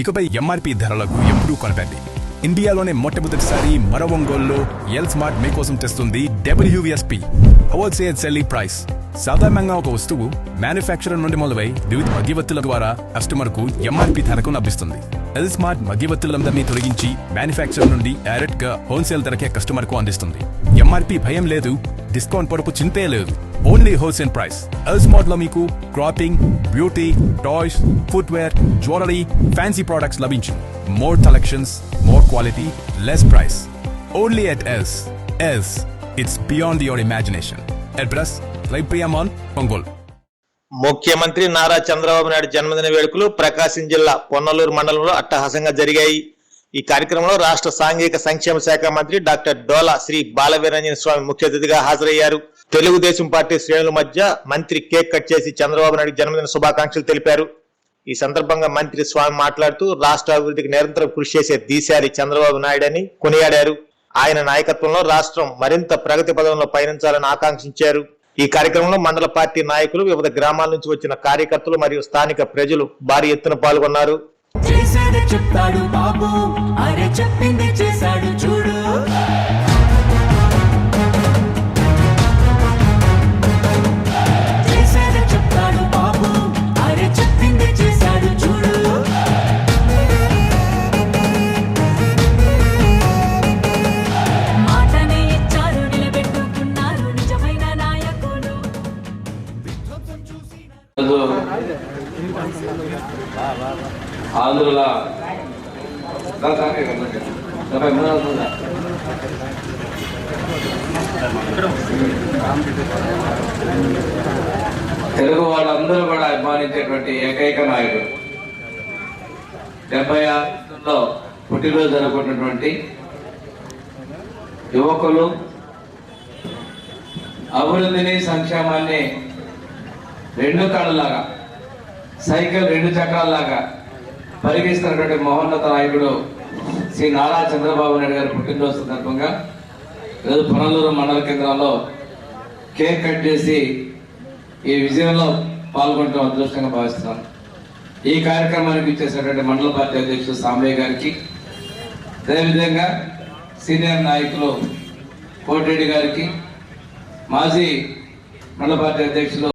ఇకపై ఎంఆర్పి ధరలకు ఎప్పుడూ కొనకండి. ఇండియాలోనే మొట్టమొదటిసారి మరో ఒంగోలులో ఎల్ స్మార్ట్ మీకోసం తెస్తుంది WSP హోల్సేల్ సెల్లింగ్ ప్రైస్. సాధారణంగా ఒక వస్తువు మ్యానుఫ్యాక్చరర్ నుండి మొదలై వివిధ మధ్యవర్తుల ద్వారా కస్టమర్ కు ఎంఆర్పి ధరకు లభిస్తుంది. ఎల్ స్మార్ట్ మధ్యవర్తులందరినీ తొలగించి మ్యానుఫ్యాక్చరర్ నుండి డైరెక్ట్ గా హోల్సేల్ ధరకే కస్టమర్ కు అందిస్తుంది. ఎంఆర్పి భయం లేదు, డిస్కౌంట్ పొరపు చింతే లేదు. Only wholesale price. L smart లో మీకు clothing, beauty, toys, footwear, jewellery, fancy products లభించు. More collections, more quality, less price. Only at L's. L's, it's beyond your imagination. Address లైప్రియామాన్, ఒంగోలు. ముఖ్యమంత్రి నారా చంద్రబాబు నాయుడు జన్మదిన వేడుకలు ప్రకాశం జిల్లా పొన్నలూరు మండలంలో అట్టహాసంగా జరిగాయి. ఈ కార్యక్రమంలో రాష్ట్ర సాంఘిక సంక్షేమ శాఖ మంత్రి డాక్టర్ డోలా శ్రీ బాలవీరాంజనేయ స్వామి ముఖ్య అతిథిగా హాజరయ్యారు. తెలుగుదేశం పార్టీ శ్రేణుల మధ్య మంత్రి కేక్ కట్ చేసి చంద్రబాబు నాయుడు జన్మదిన శుభాకాంక్షలు తెలిపారు. ఈ సందర్భంగా మంత్రి స్వామి మాట్లాడుతూ రాష్ట్ర అభివృద్ధికి నిరంతరం కృషి చేసే దీశాలి చంద్రబాబు నాయుడు అని కొనియాడారు. ఆయన నాయకత్వంలో రాష్ట్రం మరింత ప్రగతి పదంలో పయనించాలని ఆకాంక్షించారు. ఈ కార్యక్రమంలో మండల పార్టీ నాయకులు, వివిధ గ్రామాల నుంచి వచ్చిన కార్యకర్తలు మరియు స్థానిక ప్రజలు భారీ ఎత్తున పాల్గొన్నారు. ఆంధ్రుల తెలుగు వాళ్ళందరూ కూడా అభిమానించేటువంటి ఏకైక నాయకుడు. 76లో పుట్టినరోజు జరుపుకున్నటువంటి యువకులు అభివృద్ధిని, సంక్షేమాన్ని రెండు కళ్ళలాగా, సైకిల్ రెండు చక్రాల్లాగా పరిగెస్తున్నటువంటి మహోన్నత నాయకుడు శ్రీ నారా చంద్రబాబు నాయుడు గారి పుట్టినరోజు సందర్భంగా ఈరోజు పొన్నలూరు మండల కేంద్రంలో కేక్ కట్ చేసి ఈ విజయంలో పాల్గొనడం అదృష్టంగా భావిస్తున్నాం. ఈ కార్యక్రమానికి ఇచ్చేసినటువంటి మండల పార్టీ అధ్యక్షుడు సాంబయ్య గారికి, అదేవిధంగా సీనియర్ నాయకులు కోటిరెడ్డి గారికి, మాజీ మండల పార్టీ అధ్యక్షులు